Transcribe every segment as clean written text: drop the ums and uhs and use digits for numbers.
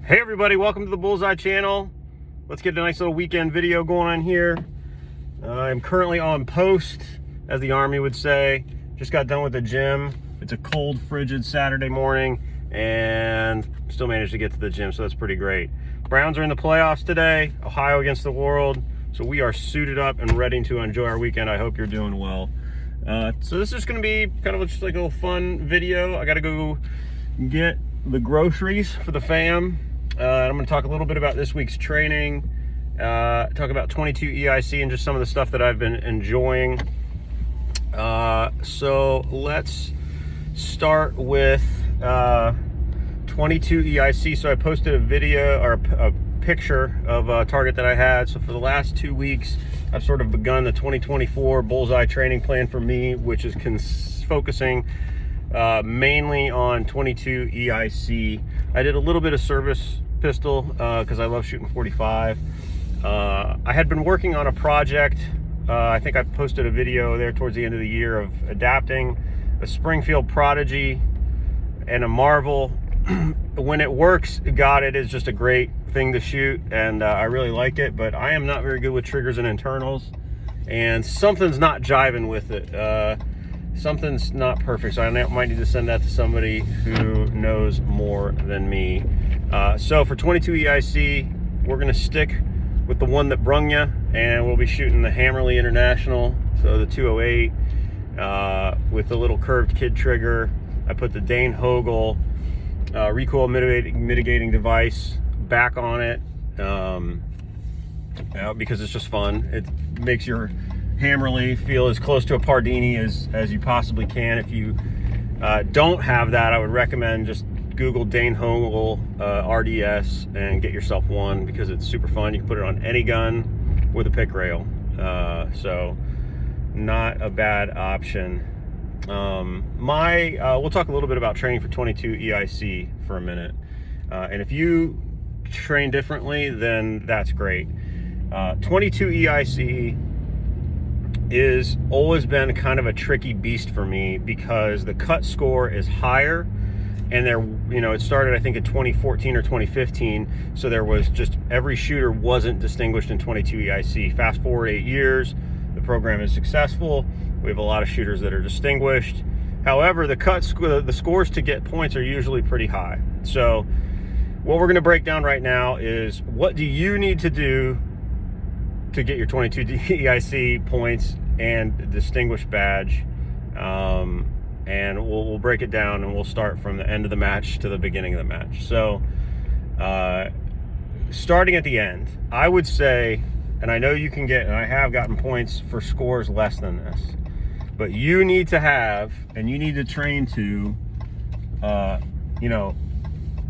Hey everybody, welcome to the Bullseye channel. Let's get a nice little weekend video going on here. I'm currently on post, as the Army would say. Just got done with the gym. It's a cold, frigid Saturday morning and still managed to get to the gym, so that's pretty great. Browns are in the playoffs today, Ohio against the world. So we are suited up and ready to enjoy our weekend. I hope you're doing well. So this is gonna be kind of just like a little fun video. I gotta go get the groceries for the fam. I'm going to talk a little bit about this week's training, talk about 22 EIC and just some of the stuff that I've been enjoying. So let's start with 22 EIC. So I posted a video or a picture of a target that I had. So for the last 2 weeks, I've sort of begun the 2024 Bullseye training plan for me, which is focusing mainly on 22 EIC. I did a little bit of service pistol because I love shooting 45. I had been working on a project. I think I posted a video there towards the end of the year of adapting a Springfield Prodigy and a Marvel. When it works, God, it is just a great thing to shoot, and I really like it, but I am not very good with triggers and internals, and something's not jiving with it. Something's not perfect, so I might need to send that to somebody who knows more than me. So for 22 EIC, we're gonna stick with the one that brung ya, and we'll be shooting the Hammerly International, so the 208 with the little curved kid trigger. I put the Dane Hogel recoil mitigating device back on it because it's just fun. It makes your Hammerly feel as close to a Pardini as you possibly can. If you don't have that, I would recommend just Google Dane Hogel RDS and get yourself one, because it's super fun. You can put it on any gun with a pick rail, so not a bad option. We'll talk a little bit about training for 22 EIC for a minute, and if you train differently, then that's great. 22 EIC is always been kind of a tricky beast for me because the cut score is higher, and it started I think in 2014 or 2015, so there was just every shooter wasn't distinguished in 22 EIC. Fast forward 8 years, the program is successful. We have a lot of shooters that are distinguished. However, the scores to get points are usually pretty high. So what we're going to break down right now is, what do you need to do to get your 22 EIC points and distinguished badge, and we'll break it down, and we'll start from the end of the match to the beginning of the match. So starting at the end, I would say, and I know you can get, and I have gotten points for scores less than this, but you need to have, and you need to train to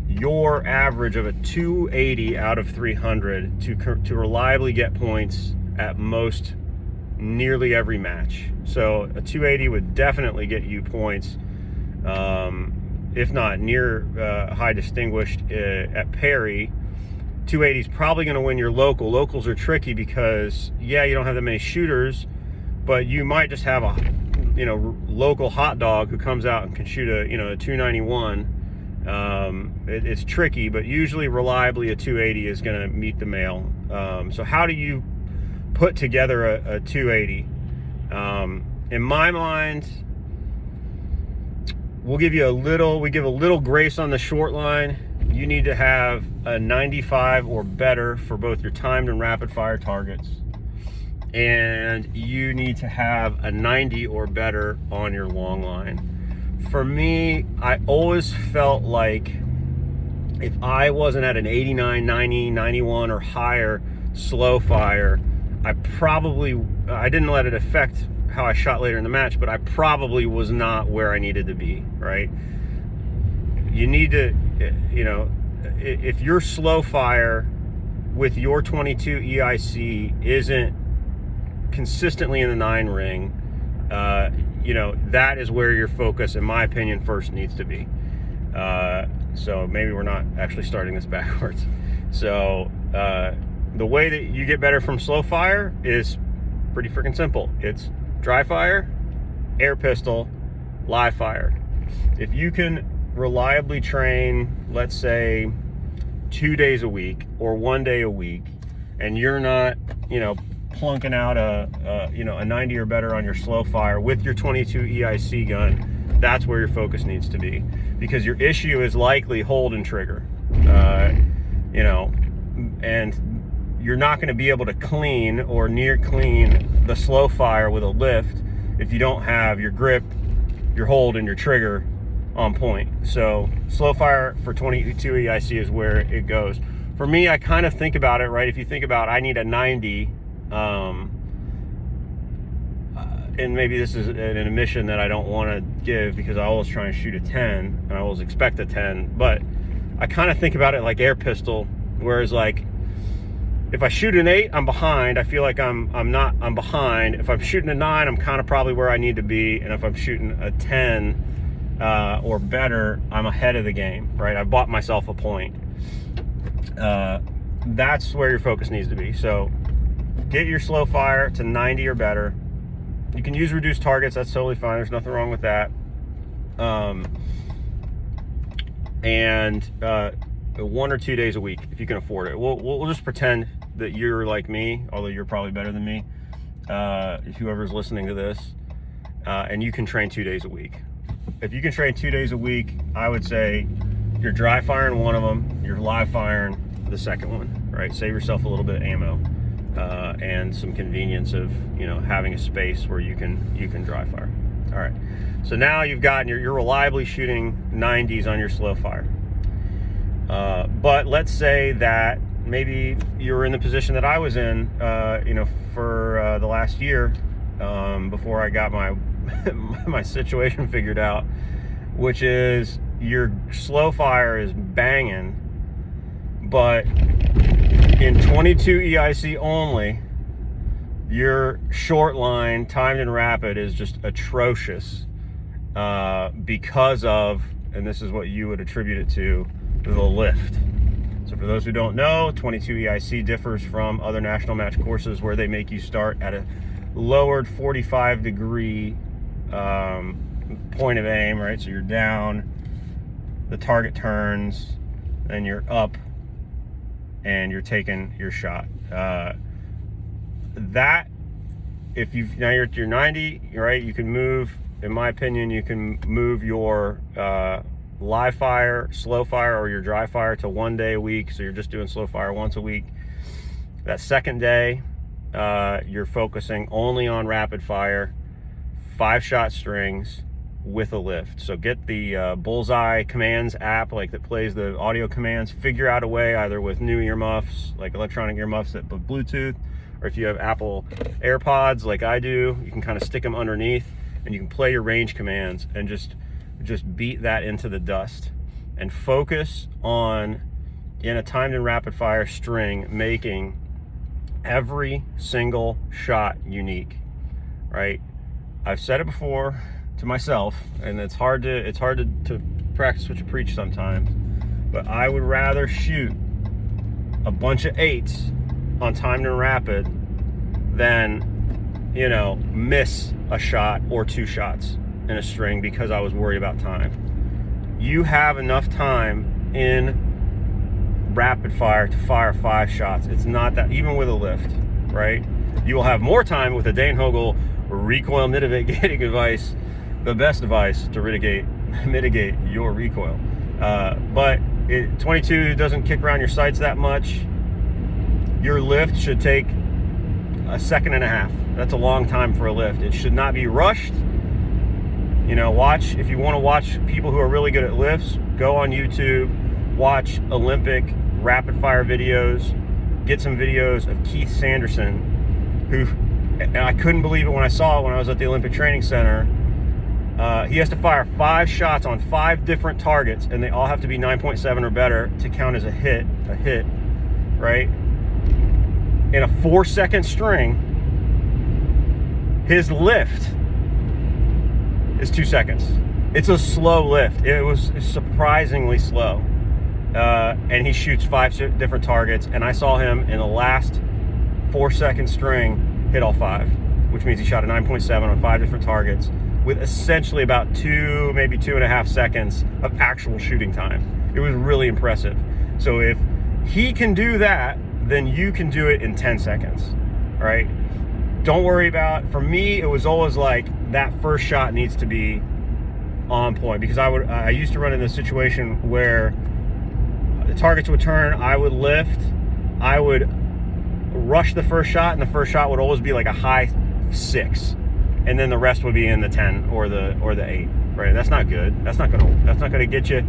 your average of a 280 out of 300 to reliably get points at most nearly every match. So a 280 would definitely get you points, if not near high distinguished at Perry. 280 is probably going to win your local. Locals are tricky because, yeah, you don't have that many shooters, but you might just have a local hot dog who comes out and can shoot a 291. It's tricky, but usually reliably a 280 is going to meet the mail. So how do you put together a 280? In my mind, we give a little grace on the short line. You need to have a 95 or better for both your timed and rapid fire targets, and you need to have a 90 or better on your long line. For me, I always felt like if I wasn't at an 89, 90, 91 or higher slow fire, I didn't let it affect how I shot later in the match, but I probably was not where I needed to be, right? You need to, if your slow fire with your 22 EIC isn't consistently in the 9 ring, that is where your focus, in my opinion, first needs to be. So maybe we're not actually starting this backwards. So the way that you get better from slow fire is pretty freaking simple. It's dry fire, air pistol, live fire. If you can reliably train, let's say 2 days a week or 1 day a week, and you're not, plunking out a 90 or better on your slow fire with your 22 EIC gun, that's where your focus needs to be, because your issue is likely hold and trigger, and you're not going to be able to clean or near clean the slow fire with a lift if you don't have your grip, your hold, and your trigger on point. So slow fire for 22 EIC is where it goes. For me, I kind of think about it, right? If you think about, I need a 90, and maybe this is an admission that I don't want to give, because I always try and shoot a 10 and I always expect a 10, but I kind of think about it like air pistol, whereas like if I shoot an 8, I'm behind. I feel like I'm behind. If I'm shooting a 9, I'm kind of probably where I need to be, and if I'm shooting a 10 or better, I'm ahead of the game, right? I've bought myself a point. That's where your focus needs to be. So get your slow fire to 90 or better. You can use reduced targets. That's totally fine. There's nothing wrong with that. And 1 or 2 days a week, if you can afford it. We'll just pretend that you're like me, although you're probably better than me, whoever's listening to this, and you can train 2 days a week. If you can train 2 days a week, I would say you're dry firing one of them, you're live firing the second one, right? Save yourself a little bit of ammo, and some convenience of, having a space where you can dry fire. All right, so now you're reliably shooting 90s on your slow fire. But let's say that maybe you're in the position that I was in, for the last year, before I got my situation figured out, which is your slow fire is banging, but in 22 EIC only, your short line, timed and rapid, is just atrocious, because of, and this is what you would attribute it to, the lift. So for those who don't know, 22 EIC differs from other national match courses where they make you start at a lowered 45-degree point of aim, right? So you're down, the target turns, and you're up, and you're taking your shot. That, now you're at your 90, right? You can move, in my opinion, you can move your live fire, slow fire, or your dry fire to 1 day a week. So you're just doing slow fire once a week. That second day, you're focusing only on rapid fire, 5-shot strings with a lift. So get the Bullseye Commands app, that plays the audio commands. Figure out a way, either with new earmuffs, like electronic earmuffs that with Bluetooth, or if you have Apple AirPods like I do, you can kind of stick them underneath and you can play your range commands and just beat that into the dust, and focus on, in a timed and rapid fire string, making every single shot unique, right? I've said it before to myself, and it's hard to practice what you preach sometimes, but I would rather shoot a bunch of 8s on timed and rapid than, miss a shot or 2 shots in a string because I was worried about time. You have enough time in rapid fire to fire 5 shots. It's not that, even with a lift, right? You will have more time with a Danehogel recoil mitigating device, the best device to mitigate your recoil. But 22 doesn't kick around your sights that much. Your lift should take 1.5 seconds. That's a long time for a lift. It should not be rushed. If you want to watch people who are really good at lifts, go on YouTube, watch Olympic rapid fire videos, get some videos of Keith Sanderson, and I couldn't believe it when I saw it when I was at the Olympic Training Center. He has to fire 5 shots on 5 different targets, and they all have to be 9.7 or better to count as a hit, right? In a 4-second string, his lift is 2 seconds. It's a slow lift. It was surprisingly slow. And he shoots 5 different targets, and I saw him in the last 4-second string hit all 5, which means he shot a 9.7 on 5 different targets with essentially about 2, maybe 2.5 seconds of actual shooting time. It was really impressive. So if he can do that, then you can do it in 10 seconds, right? Don't worry about, for me, it was always like that first shot needs to be on point, because I used to run in this situation where the targets would turn, I would lift, I would rush the first shot, and the first shot would always be like a high 6, and then the rest would be in the 10 or the 8, right? That's not good. That's not gonna get you,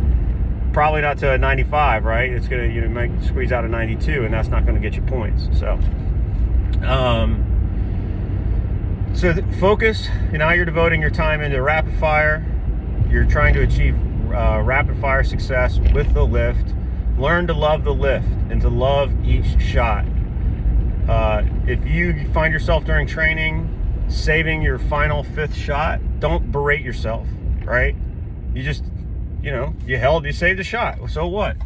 probably not to a 95, right? It's gonna, you might squeeze out a 92, and that's not gonna get you points. So focus. Now you're devoting your time into rapid fire. You're trying to achieve rapid fire success with the lift. Learn to love the lift and to love each shot. If you find yourself during training saving your final 5th shot, don't berate yourself, right? You just, you saved a shot. So what?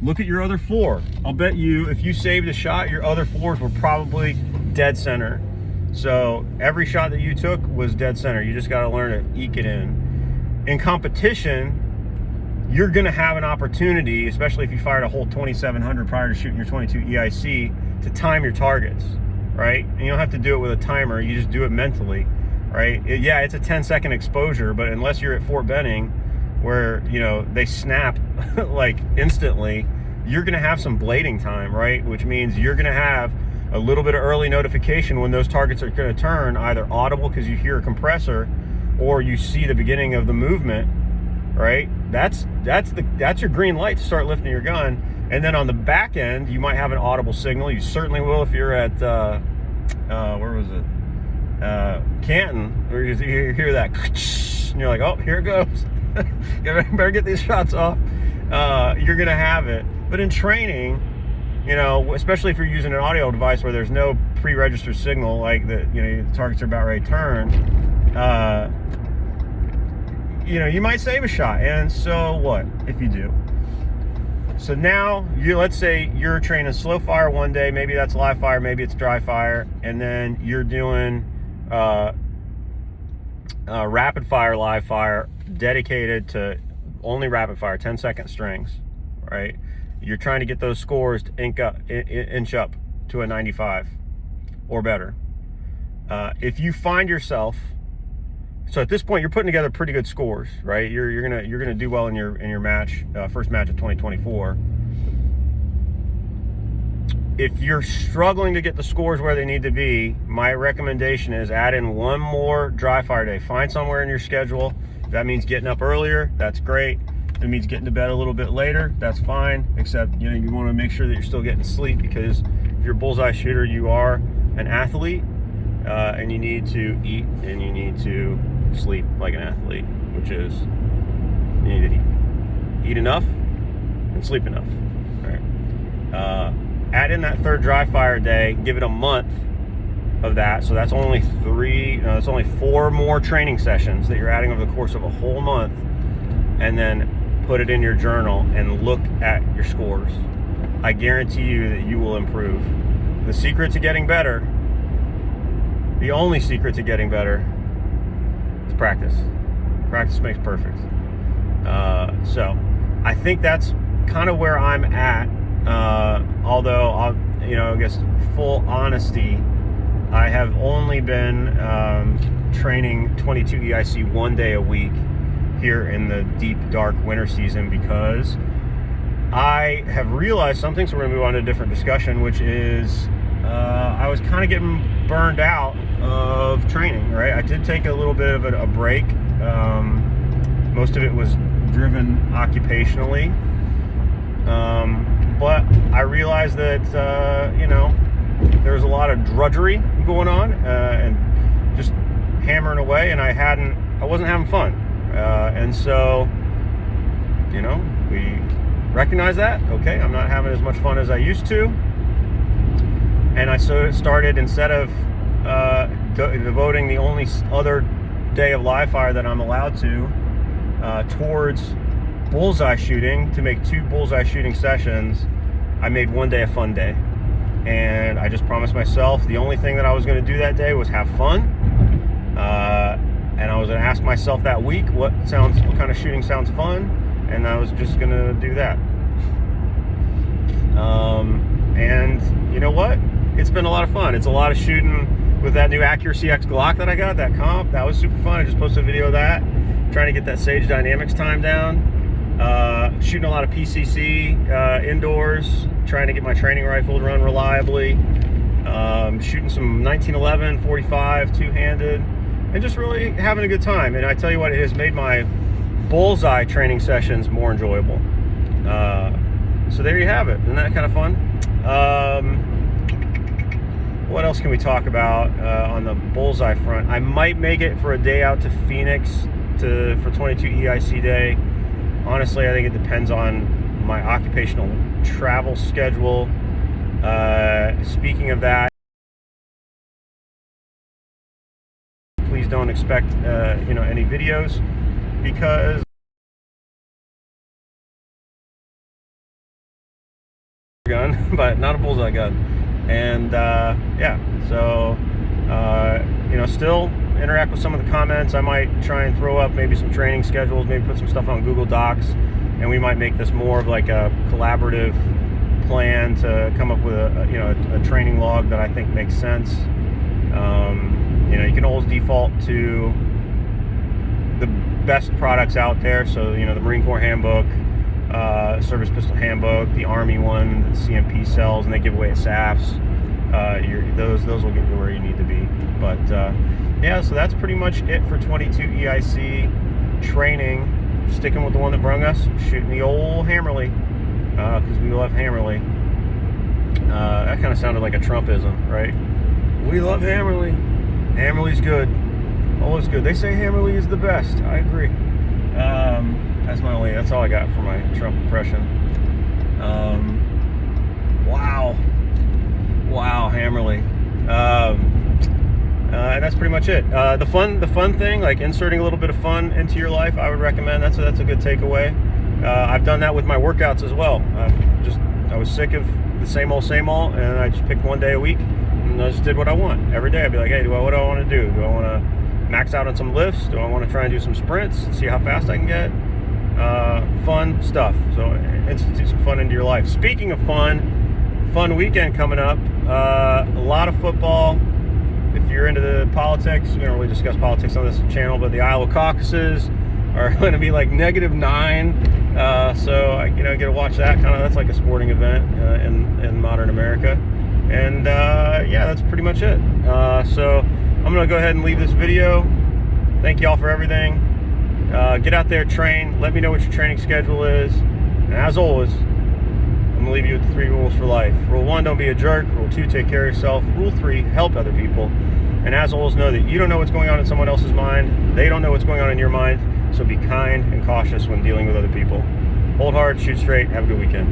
Look at your other 4. I'll bet you if you saved a shot, your other 4s were probably dead center. So every shot that you took was dead center. You just got to learn to eke it in. In competition, you're going to have an opportunity, especially if you fired a whole 2700 prior to shooting your 22 EIC, to time your targets, right? And you don't have to do it with a timer. You just do it mentally, right? It's a 10-second exposure, but unless you're at Fort Benning, where they snap like instantly, you're going to have some blading time, right? Which means you're going to have a little bit of early notification when those targets are going to turn, either audible because you hear a compressor, or you see the beginning of the movement, right? That's your green light to start lifting your gun. And then on the back end, you might have an audible signal. You certainly will if you're at where was it? Canton, where you hear that, and you're like, oh, here it goes. You better get these shots off. You're gonna have it. But in training, especially if you're using an audio device where there's no pre-registered signal, like the targets are about ready to turn, you might save a shot. And so what if you do? So now let's say you're training slow fire one day, maybe that's live fire, maybe it's dry fire, and then you're doing rapid fire, live fire, dedicated to only rapid fire, 10-second strings, right? You're trying to get those scores to inch up to a 95 or better. If you find yourself, so at this point you're putting together pretty good scores, right? You're gonna do well in your match, first match of 2024. If you're struggling to get the scores where they need to be, my recommendation is add in one more dry fire day. Find somewhere in your schedule. If that means getting up earlier, that's great. If it means getting to bed a little bit later, that's fine. Except you want to make sure that you're still getting sleep, because if you're a bullseye shooter, you are an athlete, and you need to eat and you need to sleep like an athlete, which is you need to eat enough and sleep enough. All right. Add in that third dry fire day, give it a month of that. So that's only that's only 4 more training sessions that you're adding over the course of a whole month. And then put it in your journal and look at your scores. I guarantee you that you will improve. The secret to getting better, the only secret to getting better, is practice. Practice makes perfect. So I think that's kind of where I'm at. Although I guess full honesty, I have only been training 22 EIC 1 day a week here in the deep dark winter season, because I have realized something. So we're gonna move on to a different discussion, which is I was kind of getting burned out of training, right? I did take a little bit of a break. Most of it was driven occupationally, but I realized that there was a lot of drudgery going on and just hammering away, and I wasn't having fun. And so, we recognize that, okay, I'm not having as much fun as I used to. And I started, instead of devoting the only other day of live fire that I'm allowed to towards bullseye shooting, to make 2 bullseye shooting sessions, I made 1 day a fun day. And I just promised myself the only thing that I was going to do that day was have fun. And I was going to ask myself that week what kind of shooting sounds fun, and I was just going to do that. And you know what? It's been a lot of fun. It's a lot of shooting with that new Accuracy X Glock that I got, that comp. That was super fun. I just posted a video of that, trying to get that Sage Dynamics time down. Shooting a lot of PCC indoors, trying to get my training rifle to run reliably. Shooting some 1911, 45, two-handed, and just really having a good time. And I tell you what, it has made my bullseye training sessions more enjoyable. So there you have it. Isn't that kind of fun? What else can we talk about on the bullseye front? I might make it for a day out to Phoenix for 22 EIC Day. Honestly, I think it depends on my occupational travel schedule. Speaking of that, please don't expect any videos, because gun, but not a bullseye gun. And yeah, so still interact with some of the comments. I might try and throw up maybe some training schedules, maybe put some stuff on Google Docs, and we might make this more of like a collaborative plan to come up with a training log that I think makes sense. You can always default to the best products out there. So the Marine Corps Handbook, Service Pistol Handbook, the Army one that CMP sells, and they give away at SAFs. Those will get you where you need to be. But yeah, so that's pretty much it for 22 EIC training. Sticking with the one that brung us, shooting the old Hammerly, because we love Hammerly. That kind of sounded like a Trumpism, right? We love Hammerly. Hammerly's good. Always good. They say Hammerly is the best. I agree. That's all I got for my Trump impression. Wow, Hammerly. And that's pretty much it. The fun thing, like inserting a little bit of fun into your life, I would recommend. That's a good takeaway. I've done that with my workouts as well. I was sick of the same old, and I just picked one day a week, and I just did what I want every day. I'd be like, hey, what do I want to do? Do I want to max out on some lifts? Do I want to try and do some sprints, see how fast I can get? Fun stuff. So institute some fun into your life. Speaking of fun weekend coming up. A lot of football. If you're into the politics, we don't really discuss politics on this channel, but the Iowa caucuses are going to be like -9. So get to watch that. That's like a sporting event in modern America. And yeah, that's pretty much it. So I'm going to go ahead and leave this video. Thank you all for everything. Get out there, train. Let me know what your training schedule is. And as always, I'm going to leave you with the 3 rules for life. Rule 1, don't be a jerk. Rule 2, take care of yourself. Rule 3, help other people. And as always, know that you don't know what's going on in someone else's mind. They don't know what's going on in your mind. So be kind and cautious when dealing with other people. Hold hard, shoot straight, have a good weekend.